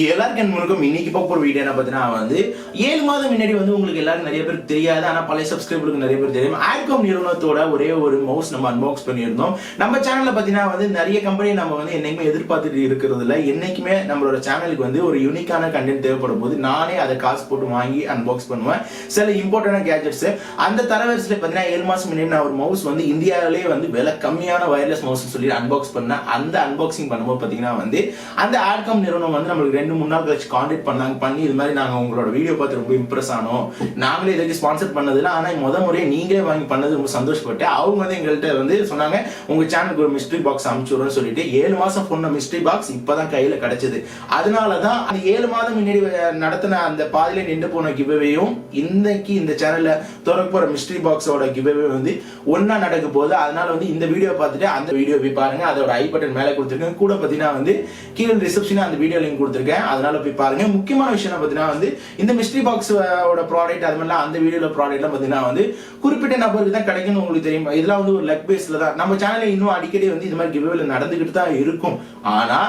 எல்லாருக்கும் இன்னைக்கு பார்க்க போற வீடியோ என்ன பார்த்தீங்கன்னா வந்து 7 மாதம் முன்னாடி வந்து உங்களுக்கு எல்லாரும் நிறைய பேருக்கு தெரியாது, ஆனால் பழைய சப்ஸ்கிரைபருக்கு நிறைய பேர் தெரியும். ஆட்காம் நிறுவனத்தோட ஒரே ஒரு மவுஸ் நம்ம அன்பாக்ஸ் பண்ணியிருந்தோம். நம்ம சேனல்ல பார்த்தீங்கன்னா வந்து நிறைய கம்பெனி நம்ம வந்து என்னைக்குமே எதிர்பார்த்துட்டு இருக்கிறது இல்லை. என்னைக்குமே நம்மளோட சேனலுக்கு வந்து ஒரு யூனிக்கான கண்டென்ட் தேவைப்படும் போது நானே அதை காசு போட்டு வாங்கி அன்பாக்ஸ் பண்ணுவேன். சில இம்பார்ட்டன்டான கேஜெட்ஸ் அந்த தரவரிசையில் பார்த்தீங்கன்னா 7 மாதம் முன்னாடி நான் ஒரு மவுஸ் வந்து இந்தியாவிலே வந்து விலை கம்மியான வயர்லெஸ் மவுஸ் சொல்லி அன்பாக்ஸ் பண்ணேன். அந்த அன்பாக்சிங் பண்ணும்போது பார்த்தீங்கன்னா வந்து அந்த ஆட்காம் நிறுவனம் வந்து நம்மளுக்கு 2-3 நாள் கழிச்சு கான்டாக்ட் பண்ணி இது மாதிரி நாங்கள் உங்களோட வீடியோ பார்த்து ரொம்ப இம்ப்ரெஸ் ஆனோம், நாங்களே இதுக்கு ஸ்பான்சர் பண்ணதில்லை, ஆனால் முறையே நீங்களே வாங்கி பண்ணது ரொம்ப சந்தோஷப்பட்டு அவங்க வந்து எங்கள்கிட்ட வந்து சொன்னாங்க உங்க சேனலுக்கு ஒரு மிஸ்ட்ரி பாக்ஸ் அனுப்பிச்சுடுறோம்னு சொல்லிட்டு 7 மாசம் பொண்ண மிஸ்ட்ரி பாக்ஸ் இப்பதான் கையில கிடைச்சது. அதனாலதான் அந்த 7 மாதம் முன்னாடி நடத்தின அந்த பாதியில நின்று போன கிவ்அவேயும் இன்னைக்கு இந்த சேனல்ல திறக்க போற மிஸ்ட்ரி பாக்ஸோட கிவ்அவே வந்து ஒன்னா நடக்க போகுது. அதனால வந்து இந்த வீடியோ பார்த்துட்டு அந்த வீடியோ போய் பாருங்க. அதோட ஐ பட்டன் மேலே கொடுத்துருக்கேன், கூட பார்த்தீங்கன்னா வந்து கீழே ரிசப்ஷன் அந்த வீடியோ லிங்க் கொடுத்துருக்கேன், அதனால போய் பாருங்க. முக்கியமான விஷயம் பார்த்தீங்கன்னா வந்து இந்த மிஸ்ட்ரி பாக்ஸோட ப்ராடக்ட் அது மாதிரிலாம் அந்த வீடியோல ப்ராடக்ட்லாம் பார்த்தீங்கன்னா வந்து குறிப்பிட்ட நபருக்கு தான் கிடைக்கும்னு உங்களுக்கு தெரியும். இதெல்லாம் வந்து ஒரு லக் பேஸ்ல தான் நம்ம சேனல்ல இன்னும் அடிக்கடி வந்து இது மாதிரி கிவ்அவேல நடந்துகிட்டு தான் இருக்கும். ஆனா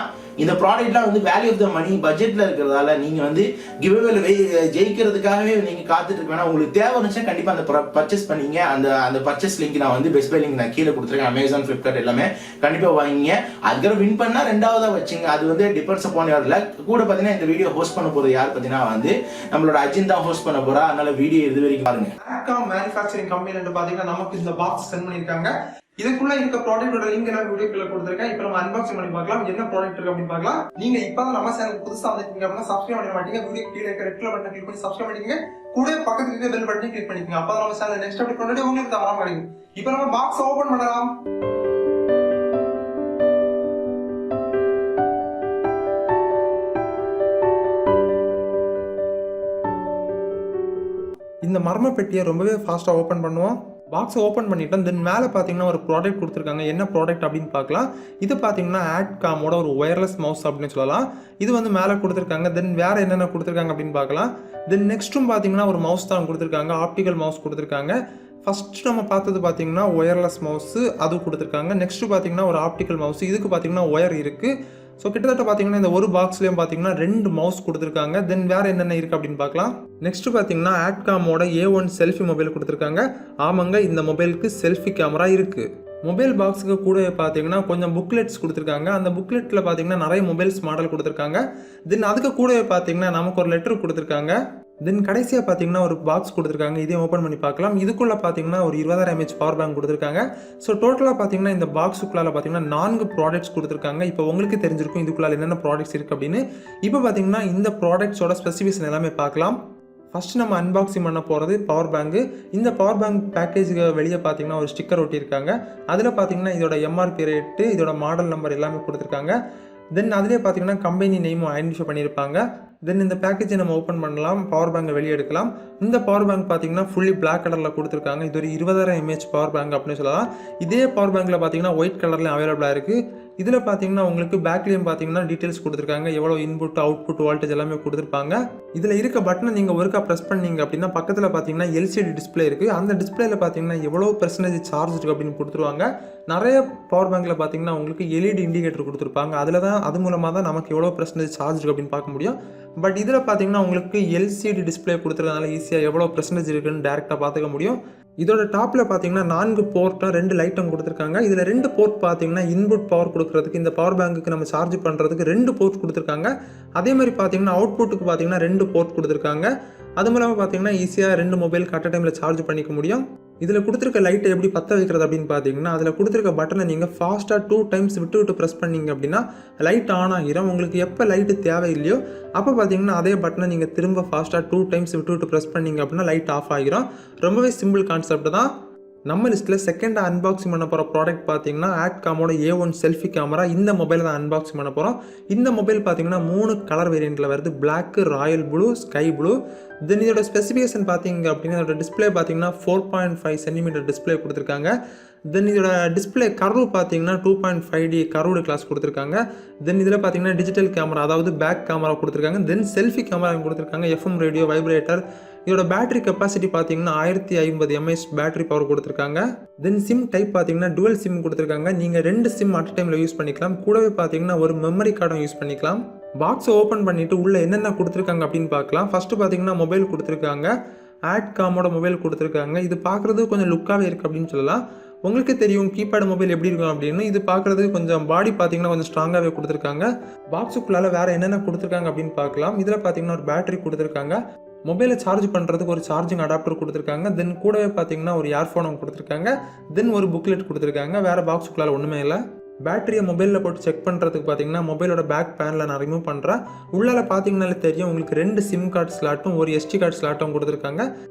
இந்த ப்ராடக்ட்லாம் வந்து வேல்யூ ஆஃப் த மணி பட்ஜெட்ல இருக்கிறதால நீங்க வந்து கிவ்அவேல ஜெயிக்கிறதுக்காகவே நீங்க காத்துட்டு இருக்க வேணாம். உங்களுக்கு தேவை இருந்துச்சுன்னா கண்டிப்பா அந்த பர்ச்சேஸ் பண்ணீங்க. அந்த பர்ச்சேஸ் லிங்க் நான் வந்து பெஸ்ட் பை லிங்க் நான் கீழே கொடுத்துருக்கேன். அமேசான், ஃபிளிப்கார்ட் எல்லாமே கண்டிப்பா வாங்கிங்க. அதுக்கப்புறம் வின் பண்ணா 2ஆவதா வச்சுங்க. அது வந்து டிபெண்ட்ஸ் அப்பான் யுவர் லக். கூட பாத்தீங்கன்னா இந்த வீடியோ ஹோஸ்ட் பண்ண போறது யார் பாத்தீங்கன்னா வந்து நம்மளோட அஜின் தான் ஹோஸ்ட் பண்ண போறா. அதனால வீடியோ இது வரைக்கும் பாருங்க. ஆட்காம் மேனுஃபேக்சரிங் கம்பெனி பாத்தீங்கன்னா நமக்கு இந்த பாக்ஸ் சென்ட் பண்ணிருக்காங்க. இதுக்குள்ள இருக்க ப்ராடக்ட்டோட லிங்க் நான் வீடியோக்குள்ள கொடுத்திருக்கேன். இப்போ நம்ம அன்பாக்சிங் பண்ணி பார்க்கலாம், என்ன ப்ராடக்ட் இருக்கு அப்படின்னு பார்க்கலாம். நீங்க இப்பதான் நம்ம சேனலுக்கு புதுசா வந்திருக்கீங்க அப்படின்னா சப்ஸ்கிரைப் பண்ண மாட்டீங்க. வீடியோ கீழே இருக்க ரெட் கலர் பட்டனை கிளிக் பண்ணி சப்ஸ்கிரைப் பண்ணிக்கங்க. கூட பக்கத்துல இருக்க பெல் பட்டனை கிளிக் பண்ணிக்கங்க. அப்பதான் நம்ம சேனல் நெக்ஸ்ட் அப்டேட் பண்ணி உங்களுக்கு தவறாம கிடைக்கும். இப்போ நம்ம பாக்ஸ் ஓபன் பண்ணலாம். இந்த மர்ம பெட்டியை ரொம்பவே ஃபாஸ்டா ஓபன் பண்ணுவோம். பாக்ஸ் ஓப்பன் பண்ணிட்டோம். தென் மேலே பார்த்தீங்கன்னா ஒரு ப்ராடக்ட் கொடுத்துருக்காங்க. என்ன ப்ராடக்ட் அப்படின்னு பார்க்கலாம். இது பார்த்தீங்கன்னா ஆட்காமோட ஒரு ஒயர்லெஸ் மவுஸ் அப்படின்னு சொல்லலாம். இது வந்து மேலே கொடுத்துருக்காங்க. தென் வேறு என்னென்ன கொடுத்துருக்காங்க அப்படின்னு பார்க்கலாம். தென் நெக்ஸ்ட்டும் பார்த்தீங்கன்னா ஒரு மவுஸ் தான் கொடுத்துருக்காங்க. ஆப்டிக்கல் மவுஸ் கொடுத்துருக்காங்க. ஃபர்ஸ்ட் நம்ம பார்த்தது பார்த்தீங்கன்னா ஒயர்லெஸ் மவுஸு அது கொடுத்துருக்காங்க. நெக்ஸ்ட்டு பார்த்தீங்கன்னா ஒரு ஆப்டிக்கல் மவுஸ், இதுக்கு பார்த்தீங்கன்னா ஒயர் இருக்குது. ஸோ கிட்டத்தட்ட பார்த்தீங்கன்னா இந்த ஒரு பாக்ஸ்லேயும் பார்த்தீங்கன்னா 2 மவுஸ் கொடுத்துருக்காங்க. தென் வேறு என்னென்ன இருக்குது அப்படின்னு பார்க்கலாம். நெக்ஸ்ட்டு பார்த்தீங்கன்னா ஆட்காமோட A1 செல்ஃபி மொபைல் கொடுத்துருக்காங்க. ஆமாங்க, இந்த மொபைலுக்கு செல்ஃபி கேமரா இருக்குது. மொபைல் பாக்ஸுக்கு கூட பார்த்தீங்கன்னா கொஞ்சம் புக்லெட்ஸ் கொடுத்துருக்காங்க. அந்த புக்லெட்டில் பார்த்தீங்கன்னா நிறைய மொபைல்ஸ் மாடல் கொடுத்துருக்காங்க. தென் அதுக்கு கூட பார்த்தீங்கன்னா நமக்கு ஒரு லெட்டர் கொடுத்துருக்காங்க. தென் கடைசியாக பார்த்தீங்கன்னா ஒரு பாக்ஸ் கொடுத்துருக்காங்க. இதையும் ஓப்பன் பண்ணி பார்க்கலாம். இதுக்குள்ளே பார்த்தீங்கன்னா ஒரு 20000 mAh பவர் பேங்க் கொடுத்துருக்காங்க. ஸோ டோட்டலாக பார்த்தீங்கன்னா இந்த பாக்ஸுக்குள்ளால பார்த்தீங்கன்னா 4 ப்ராடக்ட்ஸ் கொடுத்துருக்காங்க. இப்போ உங்களுக்கு தெரிஞ்சிருக்கும் இதுக்குள்ளால என்னென்ன ப்ராடக்ட்ஸ் இருக்குது அப்படின்னு. இப்போ பார்த்தீங்கன்னா இந்த ப்ராடக்ட்ஸோட ஸ்பெசிஃபிகேஷன் எல்லாமே பார்க்கலாம். ஃபஸ்ட்டு நம்ம அன்பாக்சிங் பண்ண போகிறது பவர் பேங்கு. இந்த பவர் பேங்க் பேக்கேஜுக்கு வெளியே பார்த்தீங்கன்னா ஒரு ஸ்டிக்கர் ஒட்டியிருக்காங்க. அதில் பார்த்தீங்கன்னா இதோட MRP ரேட்டு, இதோட மாடல் நம்பர் எல்லாமே கொடுத்துருக்காங்க. தென் அதிலே பார்த்தீங்கன்னா கம்பெனி நேமும் ஐடென்டிஃபை பண்ணியிருப்பாங்க. தென் இந்த பேக்கேஜை நம்ம ஓப்பன் பண்ணலாம், பவர் பேங்கை வெளியே எடுக்கலாம். இந்த பவர் பேங்க் பார்த்தீங்கன்னா ஃபுல்லி பிளாக் கலரில் கொடுத்துருக்காங்க. இது ஒரு 20000 mAh பவர் பேங்க் அப்படின்னு சொல்லலாம். இதே பவர் பேங்கில் பார்த்தீங்கன்னா ஒயிட் கலர்லேயும் அவைலபிளாக இருக்குது. இதில் பார்த்தீங்கன்னா உங்களுக்கு பேக்லேயும் பார்த்தீங்கன்னா டீட்டெயில்ஸ் கொடுத்துருக்காங்க. எவ்வளோ இன்புட், அவுட்புட், வோல்டேஜ் எல்லாமே கொடுத்துருப்பாங்க. இதில் இருக்க பட்டனை நீங்கள் ஒருக்கா ப்ரெஸ் பண்ணீங்க அப்படின்னா பக்கத்தில் பார்த்தீங்கன்னா LCD டிஸ்பிளே இருக்குது. அந்த டிஸ்பிளேல பார்த்தீங்கன்னா எவ்வளோ % சார்ஜ் இருக்குது அப்படின்னு கொடுத்துருவாங்க. நிறைய பவர் பேங்கில் பார்த்தீங்கன்னா உங்களுக்கு LED இண்டிகேட்டர் கொடுத்துருப்பாங்க. அது மூலமாக தான் நமக்கு எவ்வளோ % சார்ஜ் இருக்குது அப்படின்னு பார்க்க முடியும். பட் இதில் பார்த்தீங்கன்னா உங்களுக்கு LCD டிஸ்பிளே கொடுத்துருக்கனால ஈஸியாக எவ்வளோ % இருக்குன்னு டேரெக்டாக பார்த்துக்க முடியும். இதோட டாப்பில் பார்த்தீங்கன்னா 4 போர்ட்டும் 2 லைட்டும் கொடுத்துருக்காங்க. இதில் 2 போர்ட் பார்த்தீங்கன்னா இன்புட் பவர் கொடுக்குறதுக்கு, இந்த பவர் பேங்குக்கு நம்ம சார்ஜ் பண்ணுறதுக்கு 2 போர்ட் கொடுத்துருக்காங்க. அதே மாதிரி பார்த்தீங்கன்னா அவுட்புட்டுக்கு பார்த்தீங்கன்னா 2 போர்ட் கொடுத்துருக்காங்க. அது மூலமாக பார்த்தீங்கன்னா ஈஸியாக 2 மொபைலுக்கு அட் அ டைமில் சார்ஜ் பண்ணிக்க முடியும். இதில் கொடுத்துருக்க லைட்டை எப்படி பற்ற வைக்கிறது அப்படின்னு பார்த்தீங்கன்னா அதில் கொடுத்துருக்க பட்டனை நீங்கள் ஃபாஸ்ட்டாக 2 டைம்ஸ் விட்டு ப்ரெஸ் பண்ணிங்க அப்படின்னா லைட் ஆன் ஆகிரும். உங்களுக்கு எப்போ லைட்டு தேவையில்லையோ அப்போ பார்த்தீங்கன்னா அதே பட்டனை நீங்கள் திரும்ப ஃபாஸ்ட்டாக 2 டைம்ஸ் விட்டு ப்ரெஸ் பண்ணிங்க அப்படின்னா லைட் ஆஃப் ஆகிரும். ரொம்பவே சிம்பிள் கான்செப்ட் தான். நம்ம லிஸ்ட்டில் செகண்ட் அன்பாக்சிங் பண்ண போகிற ப்ராடக்ட் பார்த்தீங்கன்னா ஆட்காமோட A1 செல்ஃபி கேமரா. இந்த மொபைலை தான் அன்பாக்சிங் பண்ண போகிறோம். இந்த மொபைல் பார்த்தீங்கன்னா 3 கலர் வேரியண்ட்டில் வருது, black, royal blue, sky blue. Then இதோட ஸ்பெசிஃபிகேஷன் பார்த்தீங்க அப்படின்னா இதோட டிஸ்பிளே பார்த்தீங்கன்னா 4.5 cm டிஸ்பிளே கொடுத்துருக்காங்க. தென் இதோட டிஸ்பிளே கர்வ் பார்த்தீங்கன்னா 2.5D கர்வ்டு கிளாஸ் கொடுத்துருக்காங்க. தென் இதில் பார்த்தீங்கன்னா டிஜிட்டல் கேமரா, அதாவது பேக் கேமரா கொடுத்துருக்காங்க. தென் செல்ஃபி கேமரா கொடுத்துருக்காங்க, FM ரேடியோ, வைப்ரேட்டர். இதோட பேட்டரி கெப்பாசிட்டி பார்த்தீங்கன்னா 1050 mAh பேட்டரி பவர் கொடுத்துருக்காங்க. தென் சிம் டைப் பார்த்தீங்கன்னா டுவல் சிம் கொடுத்துருக்காங்க. நீங்கள் 2 சிம் அட் டைமில் யூஸ் பண்ணிக்கலாம். கூடவே பார்த்தீங்கன்னா ஒரு மெமரி கார்டும் யூஸ் பண்ணிக்கலாம். பாக்ஸை ஓப்பன் பண்ணிவிட்டு உள்ளே என்னென்ன கொடுத்துருக்காங்க அப்படின்னு பார்க்கலாம். ஃபஸ்ட்டு பார்த்தீங்கன்னா மொபைல் கொடுத்துருக்காங்க. ஆட்காமோட மொபைல் கொடுத்துருக்காங்க. இது பார்க்குறது கொஞ்சம் லுக்காகவே இருக்குது அப்படின்னு சொல்லலாம். உங்களுக்கே தெரியும் கீபேட் மொபைல் எப்படி இருக்கும் அப்படின்னு. இது பார்க்குறதுக்கு கொஞ்சம் பாடி பார்த்தீங்கன்னா கொஞ்சம் ஸ்ட்ராங்காகவே கொடுத்துருக்காங்க. பாக்ஸுக்குள்ளால வேறு என்னென்ன கொடுத்துருக்காங்க அப்படின்னு பார்க்கலாம். இதில் பார்த்தீங்கன்னா ஒரு பேட்டரி கொடுத்துருக்காங்க. மொபைலை சார்ஜ் பண்ணுறதுக்கு ஒரு சார்ஜிங் அடாப்டர் கொடுத்துருக்காங்க. தென் கூடவே பார்த்தீங்கன்னா ஒரு இயர்ஃபோன் கொடுத்துருக்காங்க. தென் ஒரு புக்லெட் கொடுத்துருக்காங்க. வேறு பாக்ஸுக்குள்ளால ஒன்றுமே இல்லை. பேட்டரியை மொபைலில் போட்டு செக் பண்ணுறதுக்கு பார்த்தீங்கன்னா மொபைலோட பேக் பேனில் நான் ரிமூவ் பண்ணுறேன். உள்ளால பார்த்தீங்கன்னாலே தெரியும் உங்களுக்கு 2 சிம் கார்டு ஸ்லாட்டும் ஒரு SD கார்டு ஸ்லாட்டும் கொடுத்துருக்காங்க.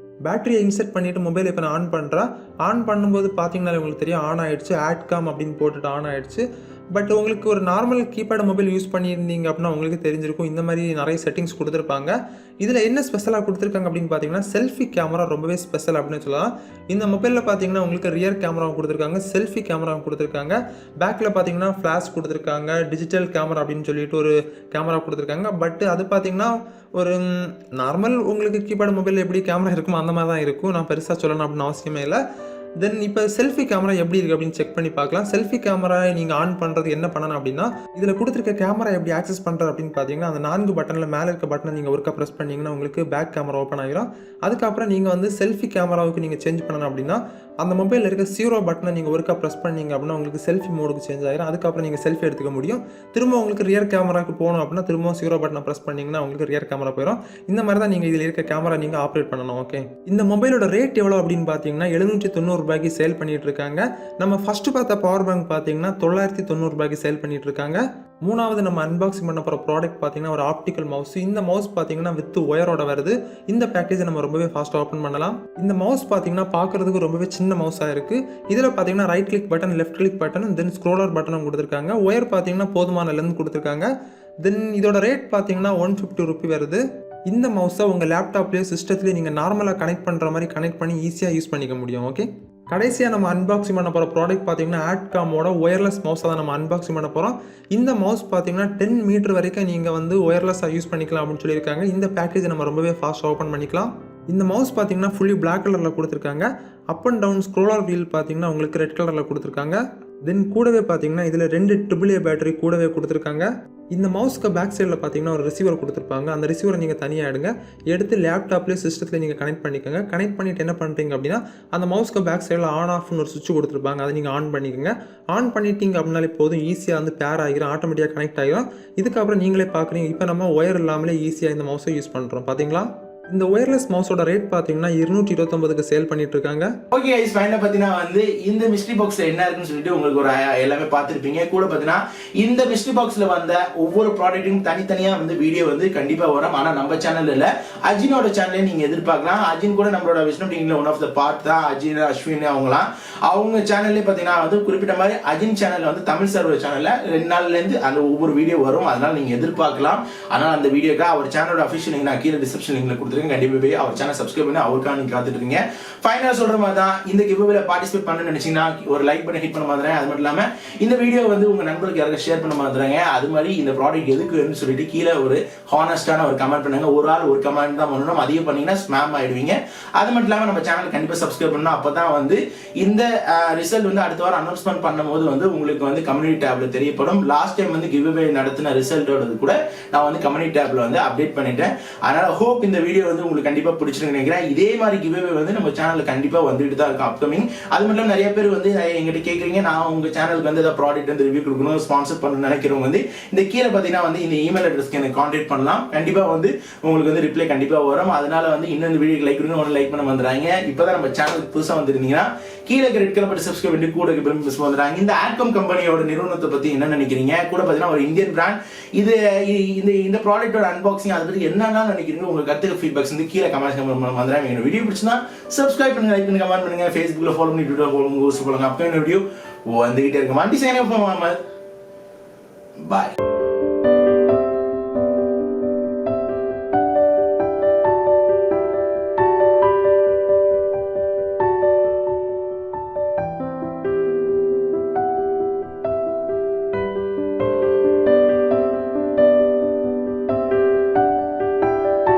பேட்டரியை இன்செர்ட் பண்ணிவிட்டு மொபைல் இப்போ நான் ஆன் பண்ணுறேன். ஆன் பண்ணும்போது பார்த்தீங்கன்னாலே உங்களுக்கு தெரியும் ஆன் ஆகிடுச்சு. ஆட்காம் அப்படின்னு போட்டுட்டு ஆன் ஆகிடுச்சு. பட் உங்களுக்கு ஒரு நார்மல் கீபேட் மொபைல் யூஸ் பண்ணியிருந்தீங்க அப்படின்னா உங்களுக்கு தெரிஞ்சிருக்கும் இந்த மாதிரி நிறைய செட்டிங்ஸ் கொடுத்துருப்பாங்க. இதில் என்ன ஸ்பெஷலாக கொடுத்துருக்காங்க அப்படின்னு பார்த்தீங்கன்னா செல்ஃபி கேமரா ரொம்பவே ஸ்பெஷல் அப்படின்னு சொல்லலாம். இந்த மொபைலில் பார்த்தீங்கன்னா உங்களுக்கு ரியர் கேமராவும் கொடுத்துருக்காங்க, செல்ஃபி கேமராவும் கொடுத்துருக்காங்க. பேக்கில் பார்த்தீங்கன்னா ஃப்ளாஷ் கொடுத்துருக்காங்க, டிஜிட்டல் கேமரா அப்படின்னு சொல்லிட்டு ஒரு கேமரா கொடுத்துருக்காங்க. பட் அது பார்த்தீங்கன்னா ஒரு நார்மல் உங்களுக்கு கீபேட் மொபைல் எப்படி கேமரா இருக்குமோ அந்த மாதிரி தான் இருக்கும். நான் பெருசாக சொல்லணும் அப்படின்னு அவசியமே இல்லை. தென் இப்போ செல்ஃபி கேமரா எப்படி இருக்குது அப்படின்னு செக் பண்ணி பார்க்கலாம். செல்ஃபி கேமரா நீங்கள் ஆன் பண்ணுறது என்ன பண்ணணும் அப்படின்னா இதில் கொடுத்துருக்க கேமரா எப்படி ஆக்சஸ் பண்ணுறது அப்படின்னு பார்த்தீங்கன்னா அந்த 4 பட்டனில் மேலே இருக்க பட்டனை நீங்கள் ஒருக்கா ப்ரெஸ் பண்ணிங்கன்னா உங்களுக்கு பேக் கேமரா ஓப்பன் ஆகிடும். அதுக்கப்புறம் நீங்கள் வந்து செல்ஃபி கேமராவுக்கு நீங்கள் சேஞ்ச் பண்ணணும் அப்படின்னா அந்த மொபைலில் இருக்க 0 பட்டனை நீங்கள் ஒருக்கா ப்ரெஸ் பண்ணிங்க அப்படின்னா உங்களுக்கு செல்ஃபி மோடுக்கு சேஞ்ச் ஆகிடும். அதுக்கப்புறம் நீங்கள் செல்ஃபி எடுத்துக்க முடியும். திரும்ப உங்களுக்கு ரியர் கேமராவுக்கு போகணும் அப்படின்னா திரும்ப 0 பட்டனை ப்ரெஸ் பண்ணிங்கன்னா உங்களுக்கு ரியர் கேமரா போயிடும். இந்த மாதிரி தான் நீங்கள் இதில் இருக்க கேமரா நீங்கள் ஆப்ரேட் பண்ணணும். ஓகே, இந்த மொபைலோட ரேட் எவ்வளோ அப்படின்னு பார்த்தீங்கன்னா 790 ரூபாய்க்கு சேல் பண்ணிட்டு இருக்காங்க. நம்ம ஃபர்ஸ்ட் பார்த்த பவர் பேங்க் பார்த்தீங்கன்னா 990 ரூபாய்க்கு சேல் பண்ணிட்டு இருக்காங்க. மூணாவது நம்ம அன்பாக்சிங் பண்ண போகிற ப்ராடக்ட் பார்த்தீங்கன்னா ஒரு ஆப்டிக்கல் மவுஸ். இந்த மவுஸ் பார்த்தீங்கன்னா வித் ஒயரோட வருது. இந்த பேக்கேஜை நம்ம ரொம்பவே ஃபாஸ்ட்டாக ஓப்பன் பண்ணலாம். இந்த மவுஸ் பார்த்தீங்கன்னா பார்க்குறதுக்கு ரொம்பவே சின்ன மவுஸாக இருக்குது. இதில் பார்த்தீங்கன்னா right click button, left click button, then scroller பட்டனும் கொடுத்துருக்காங்க. ஒயர் பார்த்தீங்கன்னா போதுமான லென்த் கொடுத்துருக்காங்க. தென் இதோட ரேட் பார்த்தீங்கன்னா 150 ரூபி வருது. இந்த மவுஸை உங்கள் லேப்டாப்லேயே சிஸ்டத்துலேயே நீங்கள் நார்மலாக கனெக்ட் பண்ணுற மாதிரி கனெக்ட் பண்ணி ஈஸியாக யூஸ் பண்ணிக்க முடியும். ஓகே, கடைசியாக நம்ம அன்பாக்சிங் பண்ண போகிற ப்ராடக்ட் பார்த்தீங்கன்னா ஆட்காமோட ஒயர்லெஸ் மவுஸை தான் நம்ம அன்பாக்சிங் பண்ண போகிறோம். இந்த மவுஸ் பார்த்தீங்கன்னா 10 மீட்டர் வரைக்கும் நீங்கள் வந்து ஒயர்லெஸ்ஸாக யூஸ் பண்ணிக்கலாம் அப்படின்னு சொல்லியிருக்காங்க. இந்த பேக்கேஜை நம்ம ரொம்பவே ஃபாஸ்ட்டாக ஓப்பன் பண்ணிக்கலாம். இந்த மவுஸ் பார்த்தீங்கன்னா ஃபுல்லி பிளாக் கலரில் கொடுத்துருக்காங்க. Up and down scroller wheel பார்த்தீங்கன்னா உங்களுக்கு ரெட் கலரில் கொடுத்துருக்காங்க. தென் கூடவே பார்த்தீங்கன்னா இதில் 2 AAA பேட்டரி கூடவே கொடுத்துருக்காங்க. இந்த மவுஸ்க்கு பேக் சைடில் பார்த்தீங்கன்னா ஒரு ரிசீவர் கொடுத்துருப்பாங்க. அந்த ரிசீவரை நீங்கள் தனியாக எடுத்து லேப்டாப்லேயே சிஸ்டத்தில் நீங்கள் கனெக்ட் பண்ணிக்கோங்க. கனெக்ட் பண்ணிவிட்டு என்ன பண்ணுறீங்க அப்படின்னா அந்த மவுஸ்க்கு பேக் சைடில் ஆன் ஆஃப்னு ஒரு சுவிட்ச் கொடுத்துருப்பாங்க. அதை நீங்கள் ஆன் பண்ணிக்கோங்க. ஆன் பண்ணிட்டீங்க அப்படின்னாலே போதும், ஈஸியாக வந்து பேர் ஆகிரும், ஆட்டோமேட்டிக்காக கனெக்ட் ஆகிரும். இதுக்கப்புறம் நீங்களே பார்க்குறீங்க இப்போ நம்ம ஒயர் இல்லாமலே ஈஸியாக இந்த மவுஸை யூஸ் பண்ணுறோம். பார்த்தீங்களா? இந்த ஒயர்லெஸ் மவுஸோட ரேட் பார்த்தீங்கன்னா 229க்கு சேல் பண்ணிட்டு இருக்காங்க. ஓகே गाइस, ஃபைனலா பாத்தீங்கன்னா வந்து இந்த மிஸ்ட்ரி பாக்ஸ்ல என்ன இருக்குன்னு சொல்லிட்டு உங்களுக்கு ஒரு எல்லாமே பார்த்திருப்பீங்க. கூட பாத்தீங்கன்னா இந்த மிஸ்ட்ரி பாக்ஸ்ல வந்த ஒவ்வொரு ப்ராடக்ட்டும் தனித்தனியா வந்து வீடியோ வந்து கண்டிப்பா வரும். ஆனா நம்ம சேனல்ல இல்ல, அஜினோட சேனல்ல நீங்க எதிர்பார்க்கலாம். அஜின் கூட நம்மளோட விஷ்ணு டீம்ல ஒன் ஆஃப் த பார்ட் தான். அஜின், அஸ்வின் அவங்க சேனல்லே பாத்தீங்கன்னா வந்து குறிப்பிட்ட மாதிரி அஜின் சேனல்ல வந்து தமிழ் சர்வர் சேனல்ல 2 நாள்ல இருந்து அந்த ஒவ்வொரு வீடியோ வரும். அதனால நீங்க எதிர்பார்க்கலாம். ஆனால் அந்த வீடியோக்கு அவர் சேனலோட அஃபிஷியல் லிங்க் நான் கீழே டிஸ்கிரிப்ஷன் லிங்க்ல கொடுத்துருக்கேன். கண்டிப்பா போய் அவர் சேனல் சப்ஸ்கிரைப் பண்ணி அவருக்காக நீங்க காத்துட்டு இருக்கீங்க. ஃபைனலா சொல்ற மாதிரி தான் இந்த கிவ்அவேல பார்ட்டிசிபேட் பண்ணணும்னு நினைச்சீங்கன்னா ஒரு லைக் பண்ணி ஹிட் பண்ண மாதிரி. அது மட்டும் இல்லாம இந்த வீடியோ வந்து உங்க நண்பர்களுக்கு யாருக்கு ஷேர் பண்ண மாதிரிங்க. அது மாதிரி இந்த ப்ராடக்ட் எதுக்குன்னு சொல்லிட்டு கீழே ஒரு ஹானஸ்டான ஒரு கமெண்ட் பண்ணுங்க. ஒரு ஆள் ஒரு கமெண்ட் தான் பண்ணணும். அதிகம் பண்ணீங்கன்னா ஸ்பேம் ஆயிடுவீங்க. அது மட்டும் இல்லாம நம்ம சேனல் கண்டிப்பா சப்ஸ்கிரைப் பண்ணணும். அப்பதான் வந்து இந்த ரிசல்ட் வந்து அடுத்த வாரம் அனௌன்ஸ்மெண்ட் பண்ணும்போது வந்து உங்களுக்கு வந்து கம்யூனிட்டி டேப்ல தெரியப்படும். லாஸ்ட் டைம் வந்து கிவ்அவே நடத்தின ரிசல்ட்டோட கூட நான் வந்து கம்யூனிட்டி டேப்ல வந்து அப்டேட் பண்ணிட்டேன். அதனால ஹோப் இந்த வீடியோ வந்து உங்களுக்கு கண்டிப்பா பிடிச்சிருக்கு நினைக்கிறேன். இதே மாதிரி கிவ்அவே வந்து நம்ம சேனல்ல கண்டிப்பா வந்துட்டு தான் இருக்கும் அப்கமிங். அது மட்டும் நிறைய பேர் வந்து எங்கிட்ட கேக்குறீங்க, நான் உங்க சேனலுக்கு வந்து ஏதாவது ப்ராடக்ட் வந்து ரிவ்யூ கொடுக்கணும், ஸ்பான்சர் பண்ண நினைக்கிறவங்க வந்து இந்த கீழே பாத்தீங்கன்னா வந்து இந்த இமெயில் அட்ரஸ்க்கு எனக்கு கான்டாக்ட் பண்ணலாம். கண்டிப்பா வந்து உங்களுக்கு வந்து ரிப்ளை கண்டிப்பா வரும். அதனால வந்து இன்னொரு வீடியோ லைக் கொடுங்க, ஒன்று லைக் பண்ண வந்துடுறாங்க. இப்பதான் நம்ம சேனலுக்கு புதுசா வந்துருந்தீங்கன்னா கீழே ரெட் கலர் பட்டு சப்ஸ்கிரைப் பண்ணி கூட பெருமை வந்துடுறாங்க. இந்த ஆட்கம் கம்பெனியோட நிறுவனத்தை பத்தி என்ன நினைக்கிறீங்க? கூட பாத்தீங்கன்னா ஒரு இந்தியன் பிராண்ட். இது இந்த ப்ராடக்ட்டோட அன்பாக்சிங் அதை பத்தி என்னன்னா நினைக்கிறீங்க? உங்க கருத்துக்கு ஃபீட்பேக்ஸ் வந்து கீழே கமெண்ட் வந்துடுறாங்க. இந்த வீடியோ பிடிச்சினா சப்ஸ்கிரைப் பண்ணுங்க, லைக் பண்ணுங்க, கமெண்ட் பண்ணுங்க, ஃபேஸ்புக்ல ஃபாலோ பண்ணி ட்விட்டர் ஃபாலோ பண்ணுங்க, போலுங்க. அப்போ இந்த வீடியோ வந்துகிட்டே இருக்கு. மல்டி சைன் அப் பாய்.